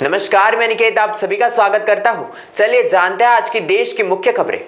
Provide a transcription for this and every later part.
नमस्कार, मैं निकेत आप सभी का स्वागत करता हूं। चलिए जानते हैं आज की देश की मुख्य खबरें।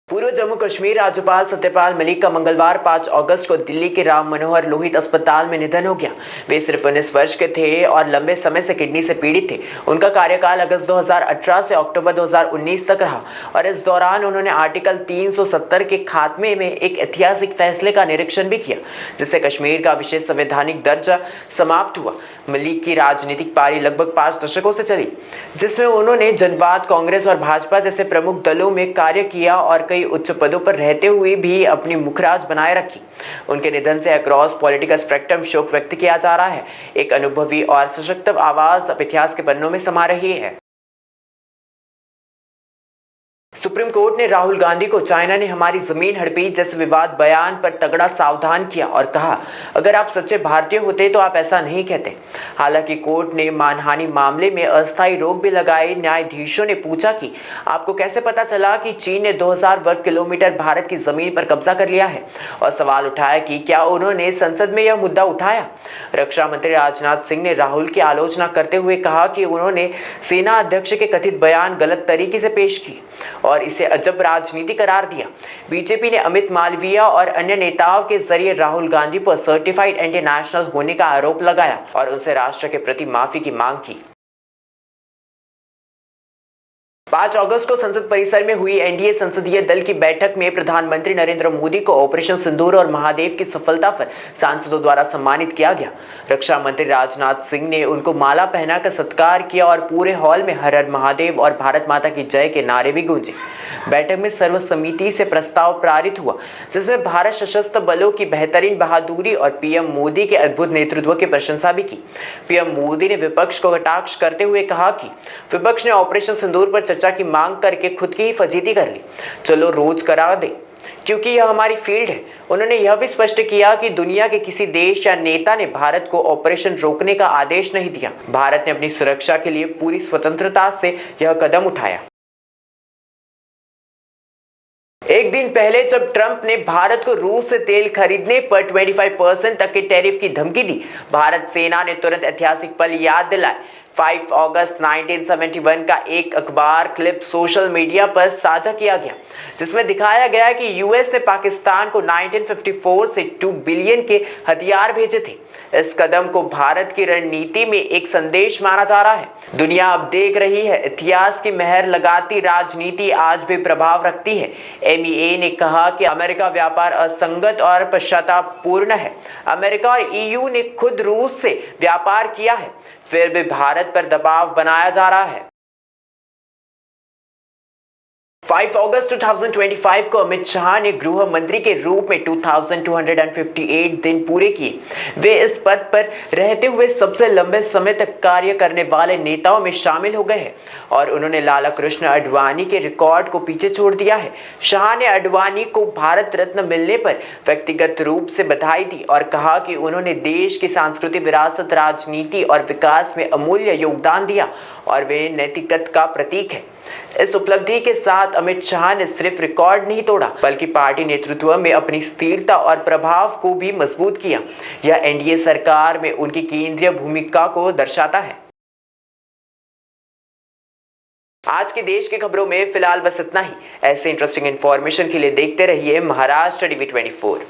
पूर्व जम्मू कश्मीर राज्यपाल सत्यपाल मलिक का मंगलवार 5 अगस्त को दिल्ली के राम मनोहर लोहित अस्पताल में निधन हो गया। वे सिर्फ 19 वर्ष के थे और लंबे समय से किडनी से पीड़ित थे। उनका कार्यकाल अगस्त 2018 से अक्टूबर 2019 तक रहा और इस दौरान उन्होंने आर्टिकल 370 के खात्मे में एक ऐतिहासिक फैसले का निरीक्षण भी किया, जिससे कश्मीर का विशेष संवैधानिक दर्जा समाप्त हुआ। मलिक की राजनीतिक पारी लगभग 5 दशकों से चली, जिसमें उन्होंने जनवाद, कांग्रेस और भाजपा जैसे प्रमुख दलों में कार्य किया और कई उच्च पदों पर रहते हुए भी अपनी मुखराज बनाए रखी। उनके निधन से अक्रॉस पॉलिटिकल स्पेक्ट्रम शोक व्यक्त किया जा रहा है। एक अनुभवी और सशक्त आवाज अब इतिहास के पन्नों में समा रही है। सुप्रीम कोर्ट ने राहुल गांधी को चाइना ने हमारी जमीन हड़पी जैसे विवाद बयान पर तगड़ा सावधान किया और कहा, अगर आप सच्चे भारतीय होते तो आप ऐसा नहीं कहते। हालांकि कोर्ट ने मानहानि मामले में अस्थायी रोक भी लगाई। न्यायाधीशों ने पूछा कि आपको कैसे पता चला कि चीन ने 2000 वर्ग किलोमीटर भारत की जमीन पर कब्जा कर लिया है, और सवाल उठाया कि क्या उन्होंने संसद में यह मुद्दा उठाया। रक्षा मंत्री राजनाथ सिंह ने राहुल की आलोचना करते हुए कहा कि उन्होंने सेना अध्यक्ष के कथित बयान गलत तरीके से पेश किए और इसे अजब राजनीति करार दिया। बीजेपी ने अमित मालवीय और अन्य नेताओं के जरिए राहुल गांधी पर सर्टिफाइड एंटी नेशनल होने का आरोप लगाया और उनसे राष्ट्र के प्रति माफी की मांग की। 5 अगस्त को संसद परिसर में हुई एनडीए संसदीय दल की बैठक में प्रधानमंत्री नरेंद्र मोदी को ऑपरेशन सिंदूर और महादेव की सफलता पर सांसदों द्वारा सम्मानित किया गया। रक्षा मंत्री राजनाथ सिंह ने उनको माला पहनाकर सत्कार किया और पूरे हॉल में हर हर महादेव और भारत माता की जय के नारे भी गूंजे। बैठक में सर्वसम्मति से प्रस्ताव पारित हुआ, जिसमें भारत सशस्त्र बलों की बेहतरीन बहादुरी और पीएम मोदी के अद्भुत नेतृत्व की प्रशंसा भी की। पीएम मोदी ने विपक्ष को कटाक्ष करते हुए कहा कि विपक्ष ने ऑपरेशन सिंदूर पर चर्चा की मांग करके खुद की ही फजीती कर ली। चलो रोज करा दे, क्योंकि यह हमारी फील्ड है। उन्होंने यह भी स्पष्ट किया कि दुनिया के किसी देश या नेता ने भारत को ऑपरेशन रोकने का आदेश नहीं दिया। भारत ने अपनी सुरक्षा के लिए पूरी स्वतंत्रता से यह कदम उठाया। एक दिन पहले जब ट्रंप ने भारत को रूस से तेल खरीदने पर 25% तक के टैरिफ की धमकी दी, भारत सेना ने तुरंत ऐतिहासिक पल याद दिलाए। 5 अगस्त 1971 का एक अखबार क्लिप सोशल मीडिया पर साझा किया गया, जिसमें दिखाया गया कि यूएस ने पाकिस्तान को 1954 से 2 बिलियन के हथियार भेजे थे। इस कदम को भारत की रणनीति में एक संदेश माना जा रहा है। दुनिया अब देख रही है, इतिहास की मेहर लगाती राजनीति आज भी प्रभाव रखती है। एमईए ने कहा कि अमेरिका व्यापार असंगत और पश्चातापपूर्ण है। अमेरिका और ईयू ने खुद रूस से व्यापार किया है, फिर भी भारत पर दबाव बनाया जा रहा है। 5 अगस्त 2025 को अमित शाह ने गृह मंत्री के रूप में 2258 दिन पूरे किए। वे इस पद पर रहते हुए सबसे लंबे समय तक कार्य करने वाले नेताओं में शामिल हो गए हैं और उन्होंने लाला कृष्ण आडवाणी के रिकॉर्ड को पीछे छोड़ दिया है। शाह ने आडवाणी को भारत रत्न मिलने पर व्यक्तिगत रूप से बधाई दी और कहा कि उन्होंने देश की सांस्कृतिक विरासत, राजनीति और विकास में अमूल्य योगदान दिया और वे नैतिकता का प्रतीक है। इस उपलब्धि के साथ अमित शाह ने सिर्फ रिकॉर्ड नहीं तोड़ा, बल्कि पार्टी नेतृत्व में अपनी स्थिरता और प्रभाव को भी मजबूत किया। यह एनडीए सरकार में उनकी केंद्रीय भूमिका को दर्शाता है। आज के देश की खबरों में फिलहाल बस इतना ही। ऐसे इंटरेस्टिंग इंफॉर्मेशन के लिए देखते रहिए महाराष्ट्र टीवी 24।